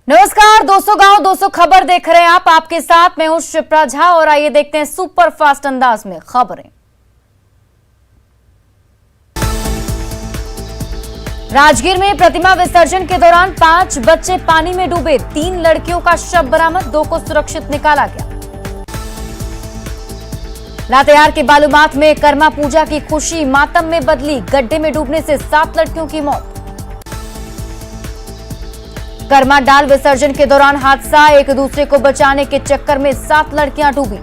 नमस्कार दोस्तों, गांव 200 खबर देख रहे हैं आप। आपके साथ मैं हूं शिप्रा झा और आइए देखते हैं सुपर फास्ट अंदाज में खबरें। राजगीर में प्रतिमा विसर्जन के दौरान 5 बच्चे पानी में डूबे, 3 लड़कियों का शव बरामद, 2 को सुरक्षित निकाला गया। लातेहार के बालूमाथ में कर्मा पूजा की खुशी मातम में बदली, गड्ढे में डूबने से 7 लड़कियों की मौत। कर्मा डाल विसर्जन के दौरान हादसा, एक दूसरे को बचाने के चक्कर में 7 लड़कियां डूबी।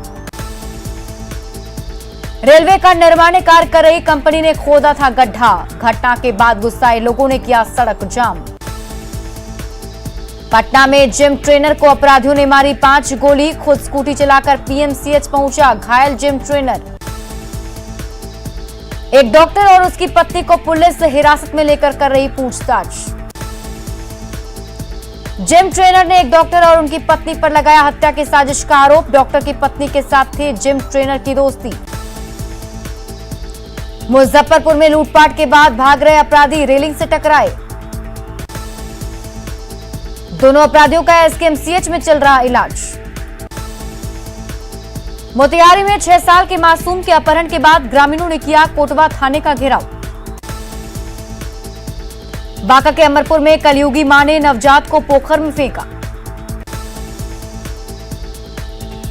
रेलवे का निर्माण कार्य कर रही कंपनी ने खोदा था गड्ढा, घटना के बाद गुस्साए लोगों ने किया सड़क जाम। पटना में जिम ट्रेनर को अपराधियों ने मारी 5 गोली, खुद स्कूटी चलाकर पीएमसीएच पहुंचा घायल जिम ट्रेनर। एक डॉक्टर और उसकी पत्नी को पुलिस हिरासत में लेकर कर रही पूछताछ। जिम ट्रेनर ने एक डॉक्टर और उनकी पत्नी पर लगाया हत्या की साजिश का आरोप, डॉक्टर की पत्नी के साथ थी जिम ट्रेनर की दोस्ती। मुजफ्फरपुर में लूटपाट के बाद भाग रहे अपराधी रेलिंग से टकराए, दोनों अपराधियों का एसकेएमसीएच में चल रहा इलाज। मोतिहारी में 6 साल के मासूम के अपहरण के बाद ग्रामीणों ने किया कोटवा थाने का घेराव। बांका के अमरपुर में कलयुगी मां ने नवजात को पोखर में फेंका।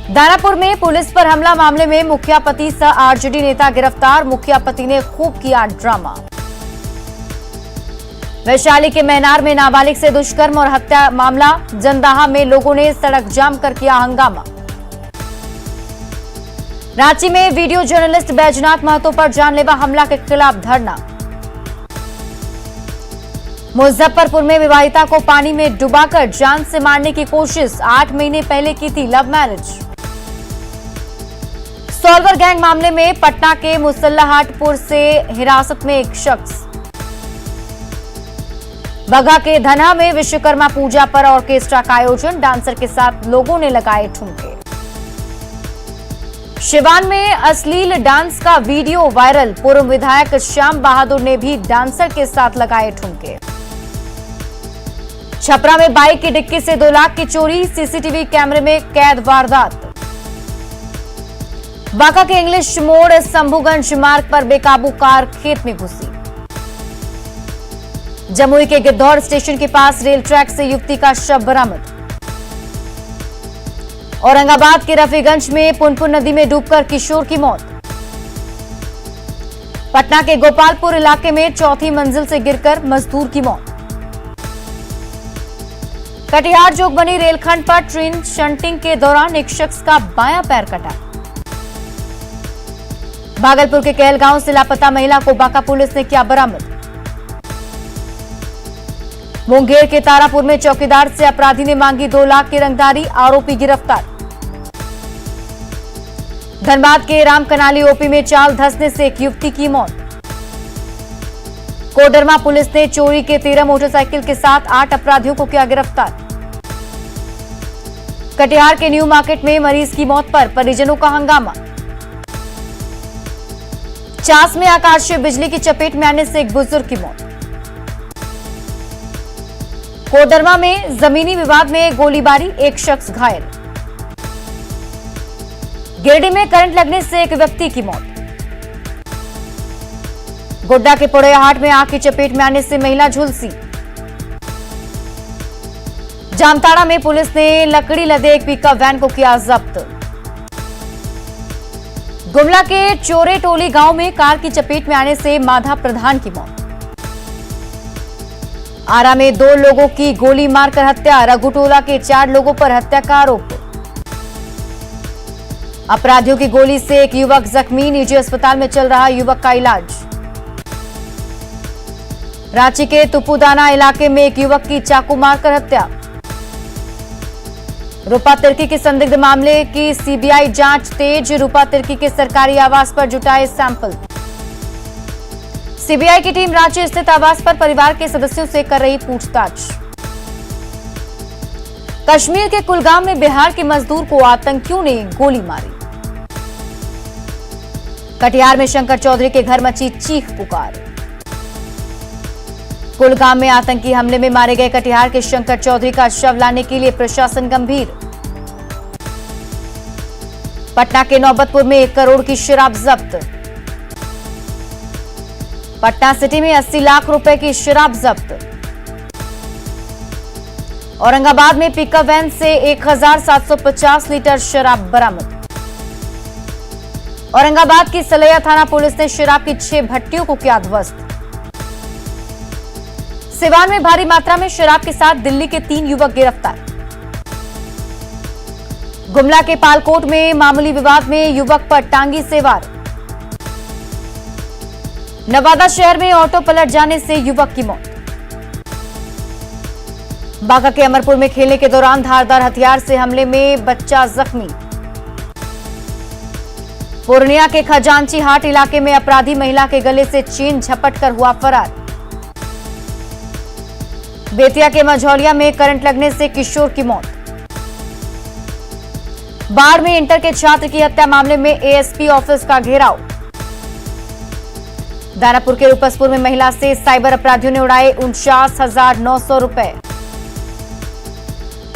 दानापुर में पुलिस पर हमला मामले में मुखिया पति सह आरजेडी नेता गिरफ्तार, मुखिया पति ने खूब किया ड्रामा। वैशाली के मैनार में नाबालिग से दुष्कर्म और हत्या मामला, जंदाहा में लोगों ने सड़क जाम कर किया हंगामा। रांची में वीडियो जर्नलिस्ट बैजनाथ महतो पर जानलेवा हमला के खिलाफ धरना। मुजफ्फरपुर में विवाहिता को पानी में डुबाकर जान से मारने की कोशिश, 8 महीने पहले की थी लव मैरिज। सॉल्वर गैंग मामले में पटना के मुसल्लाहाटपुर से हिरासत में एक शख्स। बगहा के धनहा में विश्वकर्मा पूजा पर ऑर्केस्ट्रा का आयोजन, डांसर के साथ लोगों ने लगाए ठुमके। सिवान में अश्लील डांस का वीडियो वायरल, पूर्व विधायक श्याम बहादुर ने भी डांसर के साथ लगाए ठुमके। छपरा में बाइक की डिक्की से 2 लाख की चोरी, सीसीटीवी कैमरे में कैद वारदात। बांका के इंग्लिश मोड़ शंभुगंज मार्ग पर बेकाबू कार खेत में घुसी। जमुई के गिद्धौर स्टेशन के पास रेल ट्रैक से युवती का शव बरामद। औरंगाबाद के रफीगंज में पुनपुन नदी में डूबकर किशोर की मौत। पटना के गोपालपुर इलाके में 4थी मंजिल से गिरकर मजदूर की मौत। कटिहार जोगबनी रेलखंड पर ट्रेन शंटिंग के दौरान एक शख्स का बायां पैर कटा। भागलपुर के कहलगांव से लापता महिला को बांका पुलिस ने किया बरामद। मुंगेर के तारापुर में चौकीदार से अपराधी ने मांगी 2 लाख की रंगदारी, आरोपी गिरफ्तार। धनबाद के रामकनाली ओपी में चाल धंसने से एक युवती की मौत। कोडरमा पुलिस ने चोरी के 13 मोटरसाइकिल के साथ 8 अपराधियों को किया गिरफ्तार। कटिहार के न्यू मार्केट में मरीज की मौत पर परिजनों का हंगामा। चास में आकाशीय बिजली की चपेट में आने से एक बुजुर्ग की मौत। कोडरमा में जमीनी विवाद में गोलीबारी, एक शख्स घायल। गिरिडीह में करंट लगने से एक व्यक्ति की मौत। गोड्डा के पोड़ैयाहाट में आग की चपेट में आने से महिला झुलसी। जामताड़ा में पुलिस ने लकड़ी लदे एक पिकअप वैन को किया जब्त। गुमला के चोरे टोली गांव में कार की चपेट में आने से माधा प्रधान की मौत। आरा में 2 लोगों की गोली मारकर हत्या, रघुटोला के 4 लोगों पर हत्या का आरोप। अपराधियों की गोली से एक युवक जख्मी, निजी अस्पताल में चल रहा युवक का इलाज। रांची के तुपुदाना इलाके में एक युवक की चाकू मारकर हत्या। रूपा तिर्की के संदिग्ध मामले की सीबीआई जांच तेज, रूपा तिर्की के सरकारी आवास पर जुटाए सैंपल। सीबीआई की टीम रांची स्थित आवास पर परिवार के सदस्यों से कर रही पूछताछ। कश्मीर के कुलगाम में बिहार के मजदूर को आतंकियों ने गोली मारी। कटिहार में शंकर चौधरी के घर मची चीख पुकार। कुलगाम में आतंकी हमले में मारे गए कटिहार के शंकर चौधरी का शव लाने के लिए प्रशासन गंभीर। पटना के नौबतपुर में 1 करोड़ की शराब जब्त। पटना सिटी में 80 लाख रुपए की शराब जब्त। औरंगाबाद में पिकअप वैन से 1750 लीटर शराब बरामद। औरंगाबाद की सलैया थाना पुलिस ने शराब की 6 भट्टियों को किया ध्वस्त। सिवान में भारी मात्रा में शराब के साथ दिल्ली के 3 युवक गिरफ्तार। गुमला के पालकोट में मामूली विवाद में युवक पर टांगी से वार। नवादा शहर में ऑटो पलट जाने से युवक की मौत। बांका के अमरपुर में खेलने के दौरान धारदार हथियार से हमले में बच्चा जख्मी। पूर्णिया के खजांची हाट इलाके में अपराधी महिला के गले से चेन झपटकर हुआ फरार। बेतिया के मझौलिया में करंट लगने से किशोर की मौत। बाढ़ में इंटर के छात्र की हत्या मामले में एएसपी ऑफिस का घेराव। दानापुर के रूपसपुर में महिला से साइबर अपराधियों ने उड़ाए 49,900 रुपए।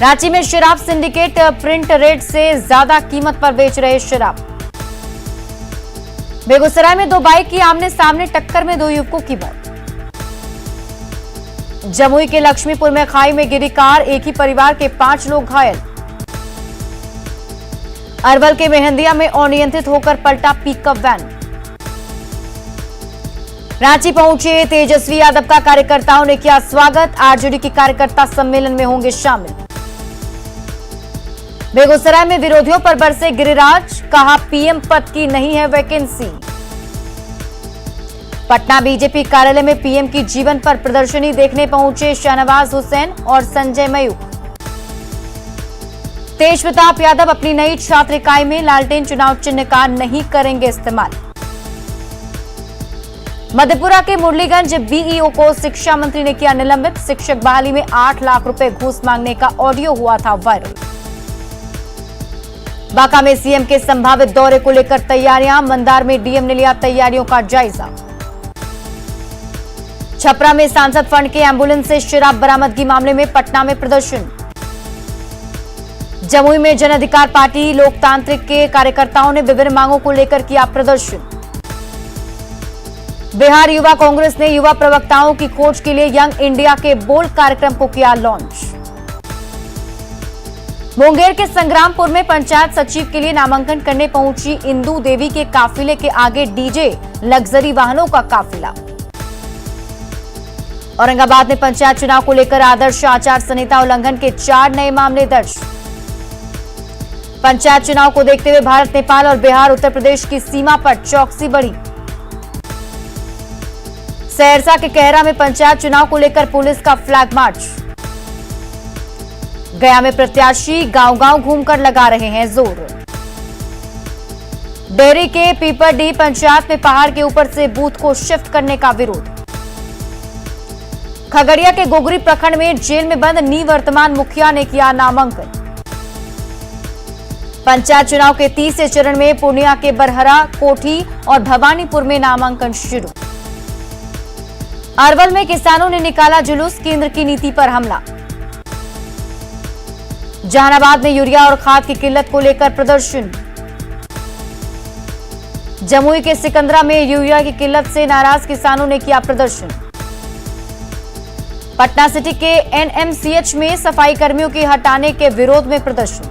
रांची में शराब सिंडिकेट प्रिंट रेट से ज्यादा कीमत पर बेच रहे शराब। बेगूसराय में 2 बाइक की आमने सामने टक्कर में 2 युवकों की मौत। जमुई के लक्ष्मीपुर में खाई में गिरी कार, एक ही परिवार के 5 लोग घायल। अरवल के मेहंदिया में अनियंत्रित होकर पलटा पिकअप वैन। रांची पहुंचे तेजस्वी यादव का कार्यकर्ताओं ने किया स्वागत। आरजेडी के कार्यकर्ता सम्मेलन में होंगे शामिल। बेगूसराय में विरोधियों पर बरसे गिरिराज, कहा पीएम पद की नहीं है वैकेंसी। पटना बीजेपी कार्यालय में पीएम की जीवन पर प्रदर्शनी देखने पहुंचे शाहनवाज हुसैन और संजय मयूख। तेज प्रताप यादव अपनी नई छात्र इकाई में लालटेन चुनाव चिन्ह का नहीं करेंगे इस्तेमाल। मधेपुरा के मुरलीगंज बीईओ को शिक्षा मंत्री ने किया निलंबित। शिक्षक बहाली में 8 लाख रुपए घूस मांगने का ऑडियो हुआ था वायरल। बांका में सीएम के संभावित दौरे को लेकर तैयारियां, मंदार में डीएम ने लिया तैयारियों का जायजा। छपरा में सांसद फंड के एम्बुलेंस से शराब बरामदगी मामले में पटना में प्रदर्शन। जमुई में जन अधिकार पार्टी लोकतांत्रिक के कार्यकर्ताओं ने विभिन्न मांगों को लेकर किया प्रदर्शन। बिहार युवा कांग्रेस ने युवा प्रवक्ताओं की खोज के लिए यंग इंडिया के बोल्ड कार्यक्रम को किया लॉन्च। मुंगेर के संग्रामपुर में पंचायत सचिव के लिए नामांकन करने पहुंची इंदू देवी के काफिले के आगे डीजे लग्जरी वाहनों का काफिला। औरंगाबाद में पंचायत चुनाव को लेकर आदर्श आचार संहिता उल्लंघन के 4 नए मामले दर्ज। पंचायत चुनाव को देखते हुए भारत, नेपाल और बिहार उत्तर प्रदेश की सीमा पर चौकसी बढ़ी। सहरसा के कहरा में पंचायत चुनाव को लेकर पुलिस का फ्लैग मार्च। गया में प्रत्याशी गांव-गांव घूमकर लगा रहे हैं जोर। डेहरी के पीपरडी पंचायत में पहाड़ के ऊपर से बूथ को शिफ्ट करने का विरोध। खगड़िया के गोगरी प्रखंड में जेल में बंद निवर्तमान मुखिया ने किया नामांकन। पंचायत चुनाव के 30वें चरण में पूर्णिया के बरहरा, कोठी और भवानीपुर में नामांकन शुरू। अरवल में किसानों ने निकाला जुलूस, केंद्र की नीति पर हमला। जहानाबाद में यूरिया और खाद की किल्लत को लेकर प्रदर्शन। जमुई के सिकंदरा में यूरिया की किल्लत से नाराज किसानों ने किया प्रदर्शन। पटना सिटी के एनएमसीएच में सफाई कर्मियों के हटाने के विरोध में प्रदर्शन।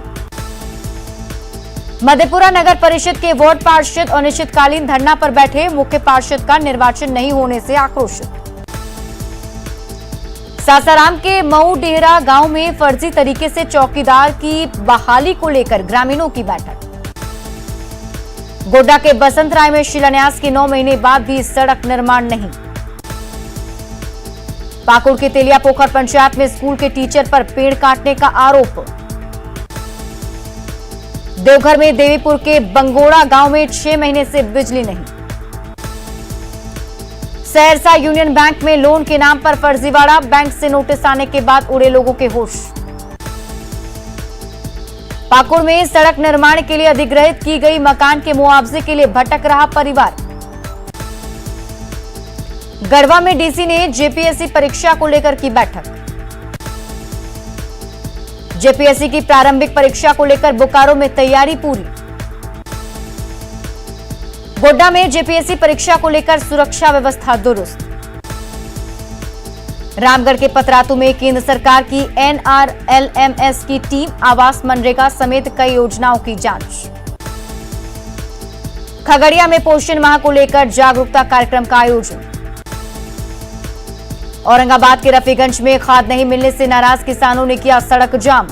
मधेपुरा नगर परिषद के वार्ड पार्षद अनिश्चितकालीन धरना पर बैठे, मुख्य पार्षद का निर्वाचन नहीं होने से आक्रोशित। सासाराम के मऊ डेहरा गांव में फर्जी तरीके से चौकीदार की बहाली को लेकर ग्रामीणों की बैठक। गोड्डा के बसंत राय में शिलान्यास के 9 महीने बाद भी सड़क निर्माण नहीं। पाकुड़ के तेलिया पोखर पंचायत में स्कूल के टीचर पर पेड़ काटने का आरोप। देवघर में देवीपुर के बंगोड़ा गांव में 6 महीने से बिजली नहीं। सहरसा यूनियन बैंक में लोन के नाम पर फर्जीवाड़ा, बैंक से नोटिस आने के बाद उड़े लोगों के होश। पाकुड़ में सड़क निर्माण के लिए अधिग्रहित की गई मकान के मुआवजे के लिए भटक रहा परिवार। गढ़वा में डीसी ने जेपीएससी परीक्षा को लेकर की बैठक। जेपीएससी की प्रारंभिक परीक्षा को लेकर बोकारो में तैयारी पूरी। गोड्डा में जेपीएससी परीक्षा को लेकर सुरक्षा व्यवस्था दुरुस्त। रामगढ़ के पतरातू में केंद्र सरकार की एनआरएलएमएस की टीम आवास मनरेगा समेत कई योजनाओं की जांच। खगड़िया में पोषण माह को लेकर जागरूकता कार्यक्रम का आयोजन। औरंगाबाद के रफीगंज में खाद नहीं मिलने से नाराज किसानों ने किया सड़क जाम।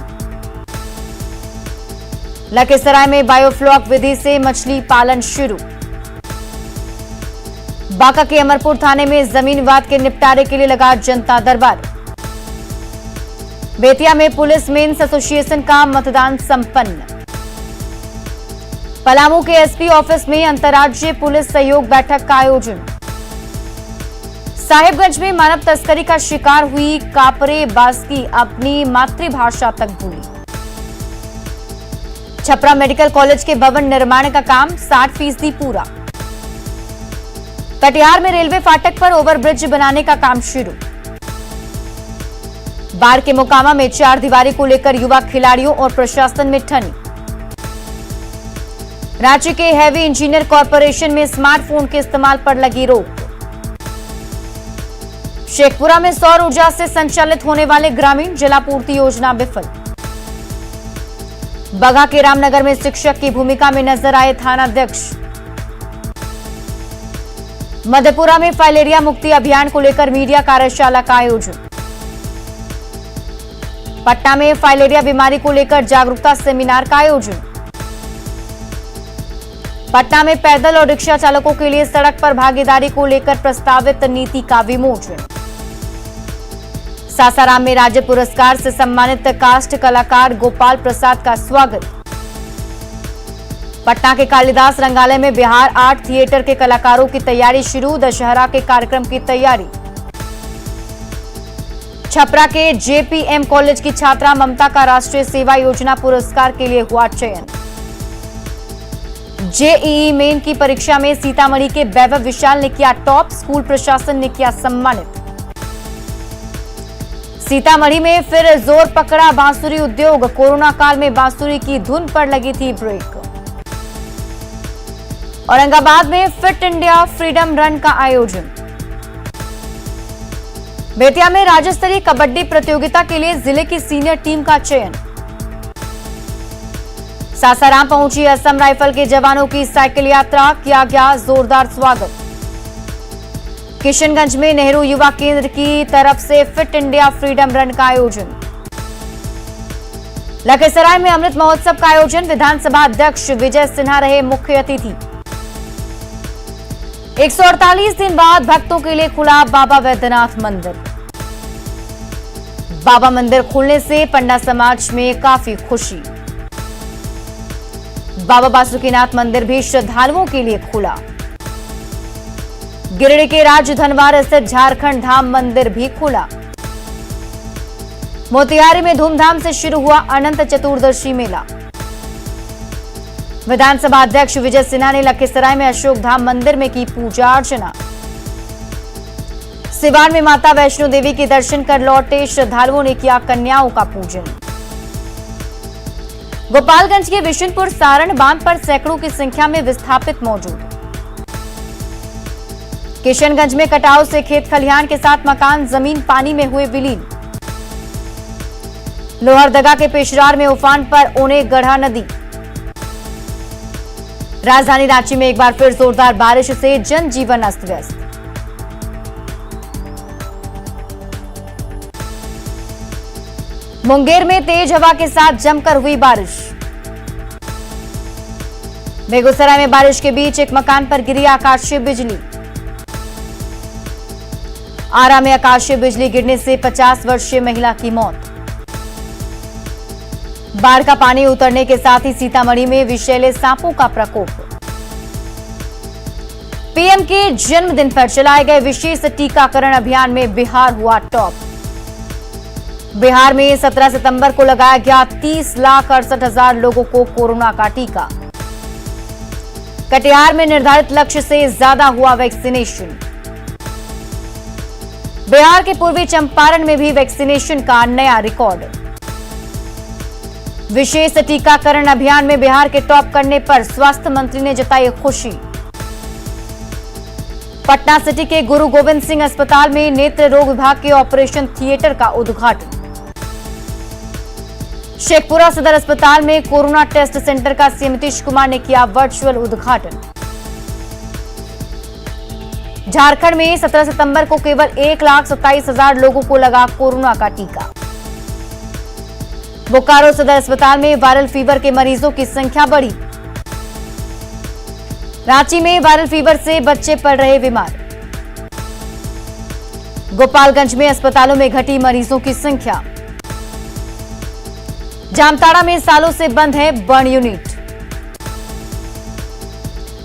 लखीसराय में बायोफ्लॉक विधि से मछली पालन शुरू। बांका के अमरपुर थाने में जमीन विवाद के निपटारे के लिए लगा जनता दरबार। बेतिया में पुलिस मेंस एसोसिएशन का मतदान संपन्न। पलामू के एसपी ऑफिस में अंतर्राज्यीय पुलिस सहयोग बैठक का आयोजन। साहिबगंज में मानव तस्करी का शिकार हुई कापरे बास्की अपनी मातृभाषा तक भूली। छपरा मेडिकल कॉलेज के भवन निर्माण का काम 60% पूरा। कटिहार में रेलवे फाटक पर ओवरब्रिज बनाने का काम शुरू। बाढ़ के मोकामा में 4 दीवारी को लेकर युवा खिलाड़ियों और प्रशासन में ठनी। रांची के हैवी इंजीनियर कॉरपोरेशन में स्मार्टफोन के इस्तेमाल पर लगी रोक। शेखपुरा में सौर ऊर्जा से संचालित होने वाले ग्रामीण जलापूर्ति योजना विफल। बगहा के रामनगर में शिक्षक की भूमिका में नजर आए थानाध्यक्ष। मधेपुरा में फाइलेरिया मुक्ति अभियान को लेकर मीडिया कार्यशाला का आयोजन। पटना में फाइलेरिया बीमारी को लेकर जागरूकता सेमिनार का आयोजन। पटना में पैदल और रिक्शा चालकों के लिए सड़क पर भागीदारी को लेकर प्रस्तावित नीति का विमोचन। सासाराम में राज्य पुरस्कार से सम्मानित कास्ट कलाकार गोपाल प्रसाद का स्वागत। पटना के कालिदास रंगालय में बिहार आर्ट थिएटर के कलाकारों की तैयारी शुरू। दशहरा के कार्यक्रम की तैयारी। छपरा के जेपीएम कॉलेज की छात्रा ममता का राष्ट्रीय सेवा योजना पुरस्कार के लिए हुआ चयन। जेईई मेन की परीक्षा में सीतामढ़ी के वैभव विशाल ने किया टॉप। स्कूल प्रशासन ने किया सम्मानित। सीतामढ़ी में फिर जोर पकड़ा बांसुरी उद्योग। कोरोना काल में बांसुरी की धुन पर लगी थी ब्रेक। औरंगाबाद में फिट इंडिया फ्रीडम रन का आयोजन। बेतिया में राज्य स्तरीय कबड्डी प्रतियोगिता के लिए जिले की सीनियर टीम का चयन। सासाराम पहुंची असम राइफल के जवानों की साइकिल यात्रा। किया गया जोरदार स्वागत। किशनगंज में नेहरू युवा केंद्र की तरफ से फिट इंडिया फ्रीडम रन का आयोजन। लखीसराय में अमृत महोत्सव का आयोजन। विधानसभा अध्यक्ष विजय सिन्हा रहे मुख्य अतिथि। 148 दिन बाद भक्तों के लिए खुला बाबा वैद्यनाथ मंदिर। बाबा मंदिर खुलने से पंडा समाज में काफी खुशी। बाबा बासुकीनाथ मंदिर भी श्रद्धालुओं के लिए खुला। गिरिडीह के राजधनवार स्थित झारखंड धाम मंदिर भी खुला। मोतिहारी में धूमधाम से शुरू हुआ अनंत चतुर्दशी मेला। विधानसभा अध्यक्ष विजय सिन्हा ने लखीसराय में अशोक धाम मंदिर में की पूजा अर्चना। सिवान में माता वैष्णो देवी के दर्शन कर लौटे श्रद्धालुओं ने किया कन्याओं का पूजन। गोपालगंज के विशुनपुर सारण बांध पर सैकड़ों की संख्या में विस्थापित मौजूद। किशनगंज में कटाव से खेत खलिहान के साथ मकान जमीन पानी में हुए विलीन। लोहरदगा के पेशरार में उफान पर ओने गढ़ा नदी। राजधानी रांची में एक बार फिर जोरदार बारिश से जनजीवन अस्त व्यस्त। मुंगेर में तेज हवा के साथ जमकर हुई बारिश। बेगूसराय में बारिश के बीच एक मकान पर गिरी आकाशीय बिजली। आरा में आकाशीय बिजली गिरने से 50 वर्षीय महिला की मौत। बाढ़ का पानी उतरने के साथ ही सीतामढ़ी में विषैले सांपों का प्रकोप। पीएम के जन्मदिन पर चलाए गए विशेष टीकाकरण अभियान में बिहार हुआ टॉप। बिहार में 17 सितंबर को लगाया गया 30,68,000 लोगों को कोरोना का टीका। कटिहार में निर्धारित लक्ष्य से ज्यादा हुआ वैक्सीनेशन। बिहार के पूर्वी चंपारण में भी वैक्सीनेशन का नया रिकॉर्ड। विशेष टीकाकरण अभियान में बिहार के टॉप करने पर स्वास्थ्य मंत्री ने जताई खुशी। पटना सिटी के गुरु गोविंद सिंह अस्पताल में नेत्र रोग विभाग के ऑपरेशन थिएटर का उद्घाटन। शेखपुरा सदर अस्पताल में कोरोना टेस्ट सेंटर का सीएम नीतीश कुमार ने किया वर्चुअल उद्घाटन। झारखंड में 17 सितंबर को केवल 1,27,000 लोगों को लगा कोरोना का टीका। बोकारो सदर अस्पताल में वायरल फीवर के मरीजों की संख्या बढ़ी। रांची में वायरल फीवर से बच्चे पड़ रहे बीमार। गोपालगंज में अस्पतालों में घटी मरीजों की संख्या। जामताड़ा में सालों से बंद है बर्न यूनिट।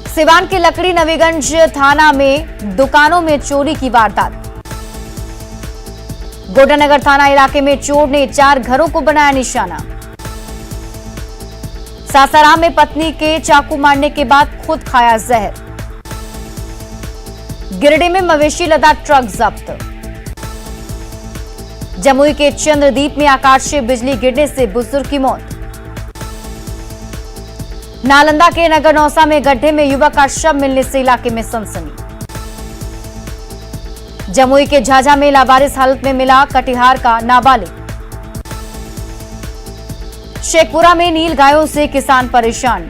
सिवान के लकड़ी नवीगंज थाना में दुकानों में चोरी की वारदात। गोडानगर थाना इलाके में चोर ने 4 घरों को बनाया निशाना। सासाराम में पत्नी के चाकू मारने के बाद खुद खाया जहर। गिरिडीह में मवेशी लदा ट्रक जब्त। जमुई के चंद्रदीप में आकाशीय बिजली गिरने से बुजुर्ग की मौत। नालंदा के नगर नौसा में गड्ढे में युवक का शव मिलने से इलाके में सनसनी। जमुई के झाझा में लावारिस हालत में मिला कटिहार का नाबालिग। शेखपुरा में नील गायों से किसान परेशान।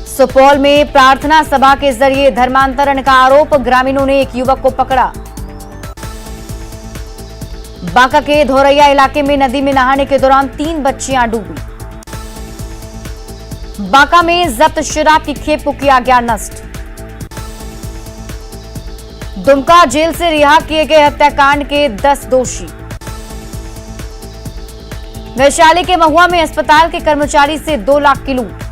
सुपौल में प्रार्थना सभा के जरिए धर्मांतरण का आरोप, ग्रामीणों ने एक युवक को पकड़ा। बांका के धोरैया इलाके में नदी में नहाने के दौरान 3 बच्चियां डूबी। बांका में जब्त शराब की खेप को किया गया नष्ट। दुमका जेल से रिहा किए गए हत्याकांड के 10 दोषी। वैशाली के महुआ में अस्पताल के कर्मचारी से 2 लाख की लूट।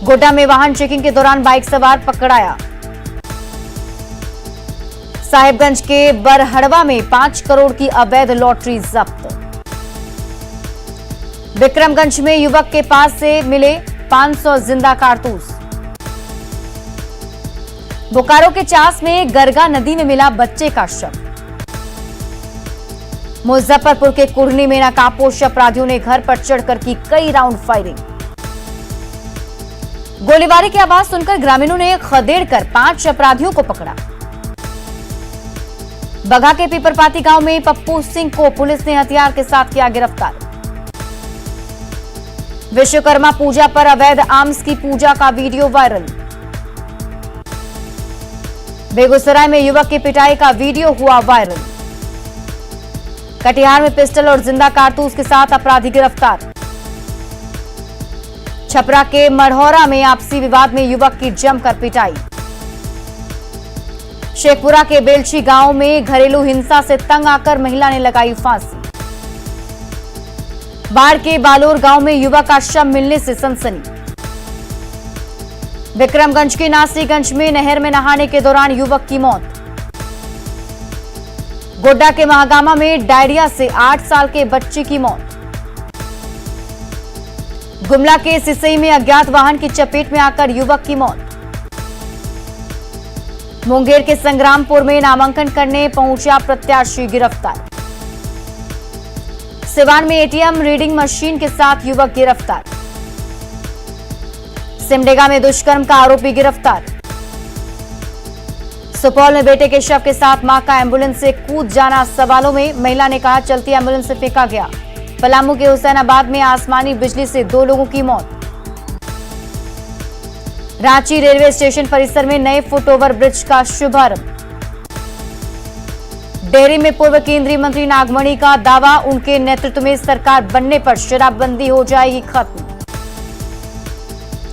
गोड्डा में वाहन चेकिंग के दौरान बाइक सवार पकड़ाया। साहिबगंज के बरहड़वा में 5 करोड़ की अवैध लॉटरी जब्त। विक्रमगंज में युवक के पास से मिले 500 जिंदा कारतूस। बोकारो के चास में गरगा नदी में मिला बच्चे का शव। मुजफ्फरपुर के कुढ़नी में नकाबपोश अपराधियों ने घर पर चढ़कर की कई राउंड फायरिंग। गोलीबारी की आवाज सुनकर ग्रामीणों ने खदेड़कर 5 अपराधियों को पकड़ा। बघा के पीपरपाती गांव में पप्पू सिंह को पुलिस ने हथियार के साथ किया गिरफ्तार। विश्वकर्मा पूजा पर अवैध आर्म्स की पूजा का वीडियो वायरल। बेगूसराय में युवक की पिटाई का वीडियो हुआ वायरल। कटिहार में पिस्टल और जिंदा कारतूस के साथ अपराधी गिरफ्तार। छपरा के मढ़ौरा में आपसी विवाद में युवक की जमकर पिटाई। शेखपुरा के बेलछी गांव में घरेलू हिंसा से तंग आकर महिला ने लगाई फांसी। बाढ़ के बालोर गांव में युवक का शव मिलने से सनसनी। विक्रमगंज के नासीगंज में नहर में नहाने के दौरान युवक की मौत। गोड्डा के महागामा में डायरिया से 8 साल के बच्चे की मौत। गुमला के सिसई में अज्ञात वाहन की चपेट में आकर युवक की मौत। मुंगेर के संग्रामपुर में नामांकन करने पहुंचा प्रत्याशी गिरफ्तार। सिवान में एटीएम रीडिंग मशीन के साथ युवक गिरफ्तार। सिमडेगा में दुष्कर्म का आरोपी गिरफ्तार। सुपौल में बेटे के शव के साथ मां का एम्बुलेंस से कूद जाना सवालों में, महिला ने कहा चलती एम्बुलेंस से फेंका गया। पलामू के हुसैनाबाद में आसमानी बिजली से 2 लोगों की मौत। रांची रेलवे स्टेशन परिसर में नए फुटओवर ब्रिज का शुभारंभ। डेहरी में पूर्व केंद्रीय मंत्री नागमणि का दावा, उनके नेतृत्व में सरकार बनने पर शराबबंदी हो जाएगी खत्म।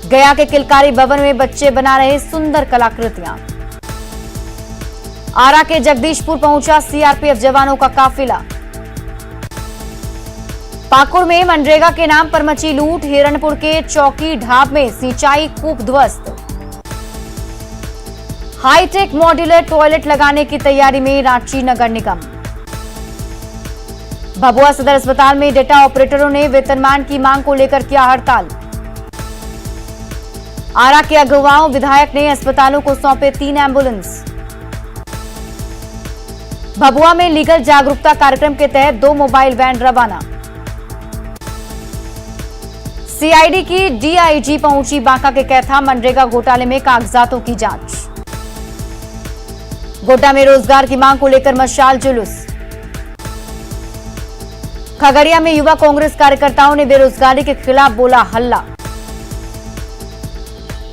गया के किलकारी भवन में बच्चे बना रहे सुंदर कलाकृतियां। आरा के जगदीशपुर पहुंचा सीआरपीएफ जवानों का काफिला। पाकुड़ में मनरेगा के नाम पर मची लूट। हिरणपुर के चौकी ढाब में सिंचाई कूप ध्वस्त। हाईटेक मॉड्यूलर टॉयलेट लगाने की तैयारी में रांची नगर निगम। भभुआ सदर अस्पताल में डेटा ऑपरेटरों ने वेतनमान की मांग को लेकर किया हड़ताल। आरा के अगुवाओं विधायक ने अस्पतालों को सौंपे 3 एम्बुलेंस। भभुआ में लीगल जागरूकता कार्यक्रम के तहत 2 मोबाइल वैन रवाना। सीआईडी की डीआईजी पहुंची बांका के कैथा। मनरेगा घोटाले में कागजातों की जांच। गोड्डा में रोजगार की मांग को लेकर मशाल जुलूस। खगड़िया में युवा कांग्रेस कार्यकर्ताओं ने बेरोजगारी के खिलाफ बोला हल्ला।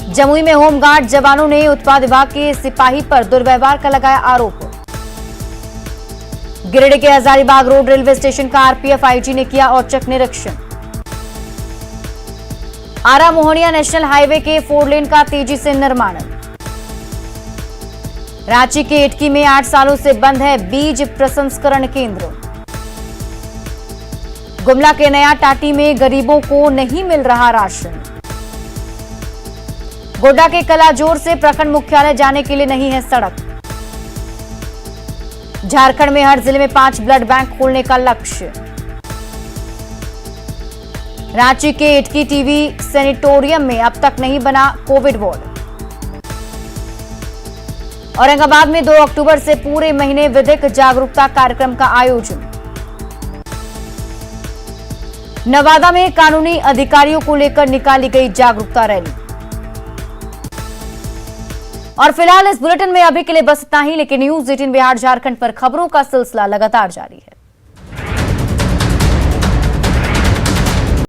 जमुई में होमगार्ड जवानों ने उत्पाद विभाग के सिपाही पर दुर्व्यवहार का लगाया आरोप। गिरिडीह के हजारीबाग रोड रेलवे स्टेशन का आरपीएफ आईजी ने किया औचक निरीक्षण। आरा मोहनिया नेशनल हाईवे के 4 लेन का तेजी से निर्माण। रांची के इटकी में 8 सालों से बंद है बीज प्रसंस्करण केंद्र। गुमला के नया टाटी में गरीबों को नहीं मिल रहा राशन। गोड्डा के कलाजोर से प्रखंड मुख्यालय जाने के लिए नहीं है सड़क। झारखंड में हर जिले में 5 ब्लड बैंक खोलने का लक्ष्य। रांची के इटकी टीवी सैनिटोरियम में अब तक नहीं बना कोविड वार्ड। औरंगाबाद में 2 अक्टूबर से पूरे महीने विधिक जागरूकता कार्यक्रम का आयोजन। नवादा में कानूनी अधिकारियों को लेकर निकाली गई जागरूकता रैली। और फिलहाल इस बुलेटिन में अभी के लिए बस इतना ही, लेकिन न्यूज़ 18 बिहार झारखंड पर खबरों का सिलसिला लगातार जारी है।